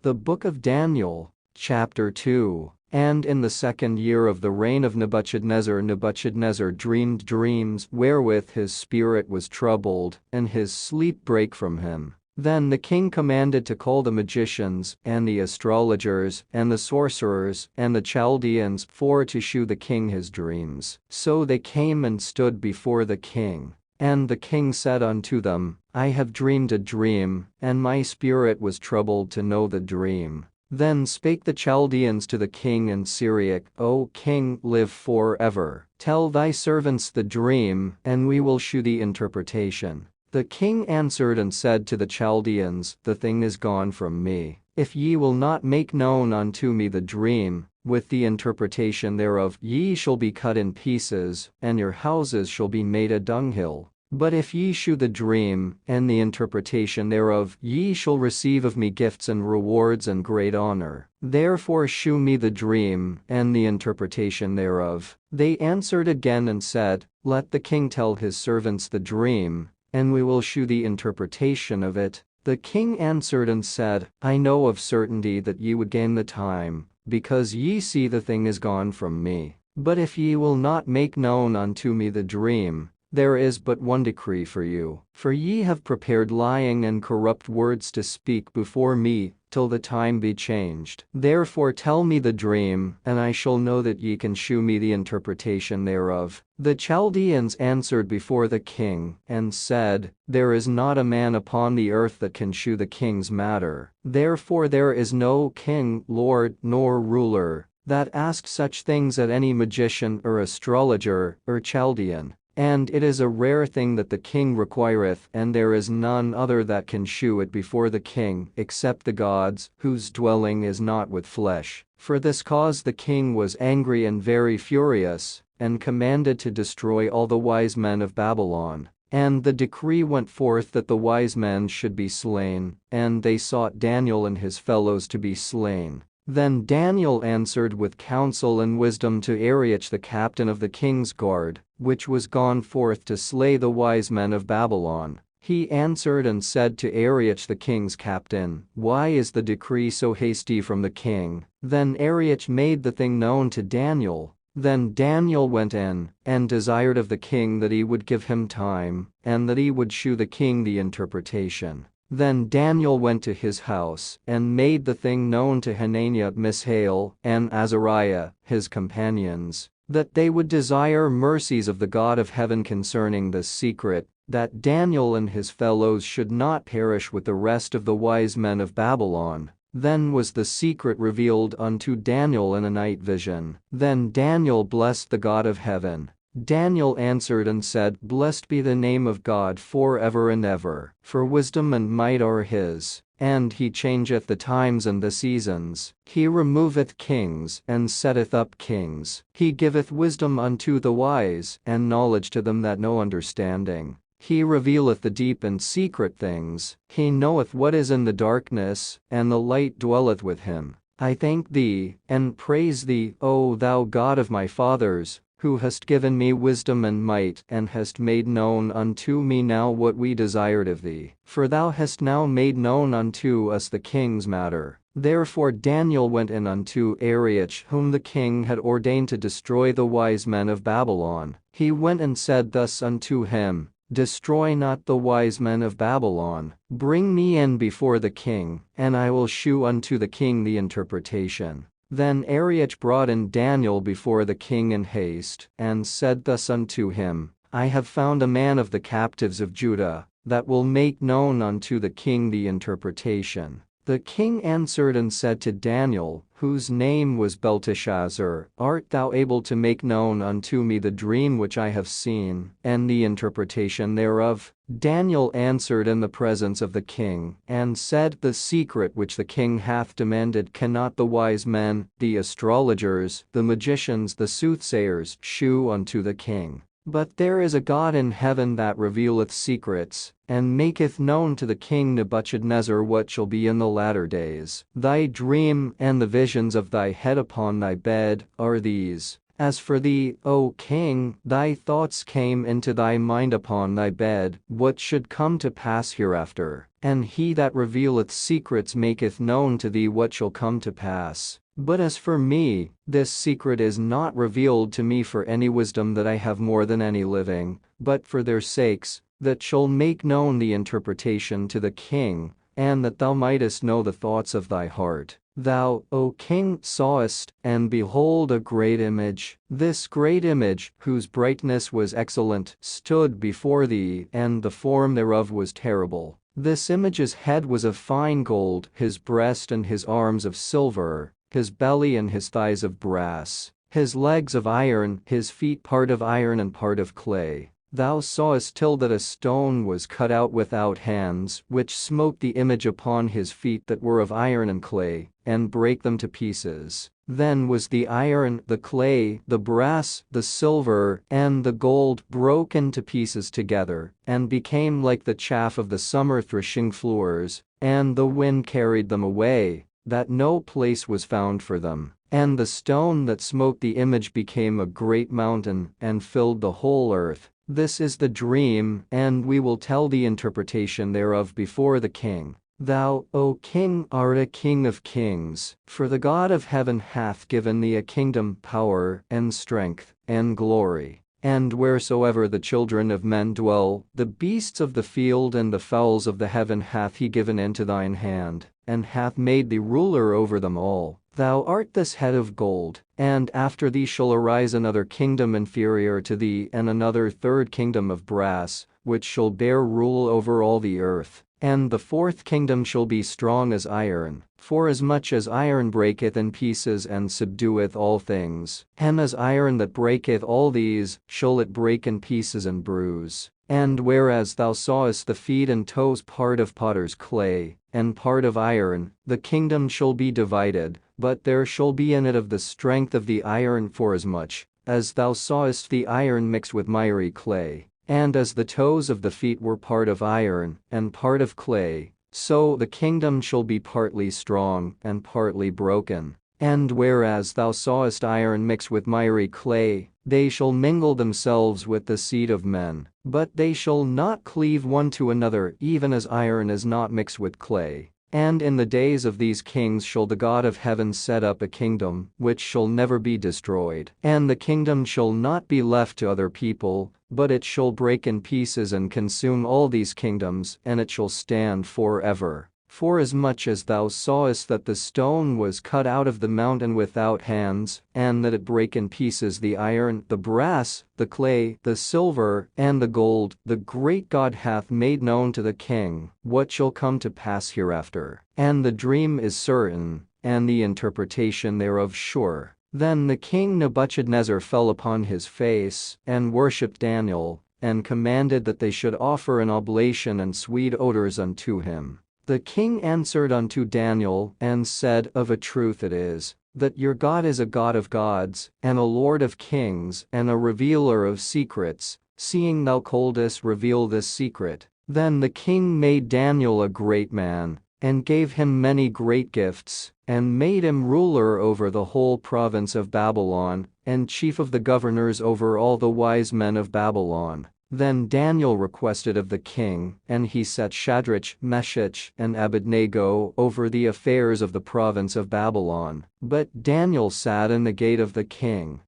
The Book of Daniel, Chapter 2. And in the 2nd year of the reign of Nebuchadnezzar, Nebuchadnezzar dreamed dreams wherewith his spirit was troubled, and his sleep brake from him. Then the king commanded to call the magicians, and the astrologers, and the sorcerers, and the Chaldeans, for to shew the king his dreams. So they came and stood before the king. And the king said unto them, I have dreamed a dream, and my spirit was troubled to know the dream. Then spake the Chaldeans to the king in Arioch, O king, live for ever. Tell thy servants the dream, and we will shew the interpretation. The king answered and said to the Chaldeans, The thing is gone from me. If ye will not make known unto me the dream, with the interpretation thereof, ye shall be cut in pieces, and your houses shall be made a dunghill. But if ye shew the dream, and the interpretation thereof, ye shall receive of me gifts and rewards and great honor. Therefore shew me the dream, and the interpretation thereof. They answered again and said, Let the king tell his servants the dream, and we will shew the interpretation of it. The king answered and said, I know of certainty that ye would gain the time, because ye see the thing is gone from me. But if ye will not make known unto me the dream, there is but one decree for you, for ye have prepared lying and corrupt words to speak before me, till the time be changed. Therefore tell me the dream, and I shall know that ye can shew me the interpretation thereof. The Chaldeans answered before the king, and said, There is not a man upon the earth that can shew the king's matter. Therefore there is no king, lord, nor ruler, that asks such things at any magician or astrologer or Chaldean. And it is a rare thing that the king requireth, and there is none other that can shew it before the king, except the gods, whose dwelling is not with flesh. For this cause the king was angry and very furious, and commanded to destroy all the wise men of Babylon. And the decree went forth that the wise men should be slain, and they sought Daniel and his fellows to be slain. Then Daniel answered with counsel and wisdom to Arioch the captain of the king's guard, which was gone forth to slay the wise men of Babylon. He answered and said to Arioch the king's captain, Why is the decree so hasty from the king? Then Arioch made the thing known to Daniel. Then Daniel went in, and desired of the king that he would give him time, and that he would shew the king the interpretation. Then Daniel went to his house, and made the thing known to Hananiah, Mishael, and Azariah, his companions, that they would desire mercies of the God of heaven concerning this secret, that Daniel and his fellows should not perish with the rest of the wise men of Babylon. Then was the secret revealed unto Daniel in a night vision. Then Daniel blessed the God of heaven. Daniel answered and said, Blessed be the name of God for ever and ever, for wisdom and might are his, and he changeth the times and the seasons. He removeth kings, and setteth up kings. He giveth wisdom unto the wise, and knowledge to them that know understanding. He revealeth the deep and secret things. He knoweth what is in the darkness, and the light dwelleth with him. I thank thee, and praise thee, O thou God of my fathers, who hast given me wisdom and might, and hast made known unto me now what we desired of thee. For thou hast now made known unto us the king's matter. Therefore Daniel went in unto Arioch, whom the king had ordained to destroy the wise men of Babylon. He went and said thus unto him, Destroy not the wise men of Babylon. Bring me in before the king, and I will shew unto the king the interpretation. Then Arioch brought in Daniel before the king in haste, and said thus unto him, I have found a man of the captives of Judah, that will make known unto the king the interpretation. The king answered and said to Daniel, whose name was Belteshazzar, Art thou able to make known unto me the dream which I have seen, and the interpretation thereof? Daniel answered in the presence of the king, and said, The secret which the king hath demanded cannot the wise men, the astrologers, the magicians, the soothsayers, shew unto the king. But there is a God in heaven that revealeth secrets, and maketh known to the king Nebuchadnezzar what shall be in the latter days. Thy dream, and the visions of thy head upon thy bed, are these. As for thee, O king, thy thoughts came into thy mind upon thy bed, what should come to pass hereafter. And he that revealeth secrets maketh known to thee what shall come to pass. But as for me, this secret is not revealed to me for any wisdom that I have more than any living, but for their sakes, that shall make known the interpretation to the king, and that thou mightest know the thoughts of thy heart. Thou, O king, sawest, and behold a great image. This great image, whose brightness was excellent, stood before thee, and the form thereof was terrible. This image's head was of fine gold, his breast and his arms of silver, his belly and his thighs of brass, his legs of iron, his feet part of iron and part of clay. Thou sawest till that a stone was cut out without hands, which smote the image upon his feet that were of iron and clay, and brake them to pieces. Then was the iron, the clay, the brass, the silver, and the gold broken to pieces together, and became like the chaff of the summer threshing floors, and the wind carried them away, that no place was found for them. And the stone that smote the image became a great mountain, and filled the whole earth. This is the dream, and we will tell the interpretation thereof before the king. Thou, O king, art a king of kings, for the God of heaven hath given thee a kingdom, power, and strength, and glory. And wheresoever the children of men dwell, the beasts of the field and the fowls of the heaven hath he given into thine hand, and hath made thee ruler over them all. Thou art this head of gold, and after thee shall arise another kingdom inferior to thee, and another third kingdom of brass, which shall bear rule over all the earth. And the fourth kingdom shall be strong as iron, forasmuch as iron breaketh in pieces and subdueth all things, and as iron that breaketh all these, shall it break in pieces and bruise. And whereas thou sawest the feet and toes part of potter's clay, and part of iron, the kingdom shall be divided, but there shall be in it of the strength of the iron, forasmuch as thou sawest the iron mixed with miry clay. And as the toes of the feet were part of iron, and part of clay, so the kingdom shall be partly strong, and partly broken. And whereas thou sawest iron mixed with miry clay, they shall mingle themselves with the seed of men, but they shall not cleave one to another, even as iron is not mixed with clay. And in the days of these kings shall the God of heaven set up a kingdom, which shall never be destroyed. And the kingdom shall not be left to other people, but it shall break in pieces and consume all these kingdoms, and it shall stand forever. Forasmuch as thou sawest that the stone was cut out of the mountain without hands, and that it brake in pieces the iron, the brass, the clay, the silver, and the gold, the great God hath made known to the king what shall come to pass hereafter. And the dream is certain, and the interpretation thereof sure. Then the king Nebuchadnezzar fell upon his face, and worshipped Daniel, and commanded that they should offer an oblation and sweet odors unto him. The king answered unto Daniel, and said, Of a truth it is, that your God is a God of gods, and a Lord of kings, and a revealer of secrets, seeing thou couldest reveal this secret. Then the king made Daniel a great man, and gave him many great gifts, and made him ruler over the whole province of Babylon, and chief of the governors over all the wise men of Babylon. Then Daniel requested of the king, and he set Shadrach, Meshach, and Abednego over the affairs of the province of Babylon. But Daniel sat in the gate of the king,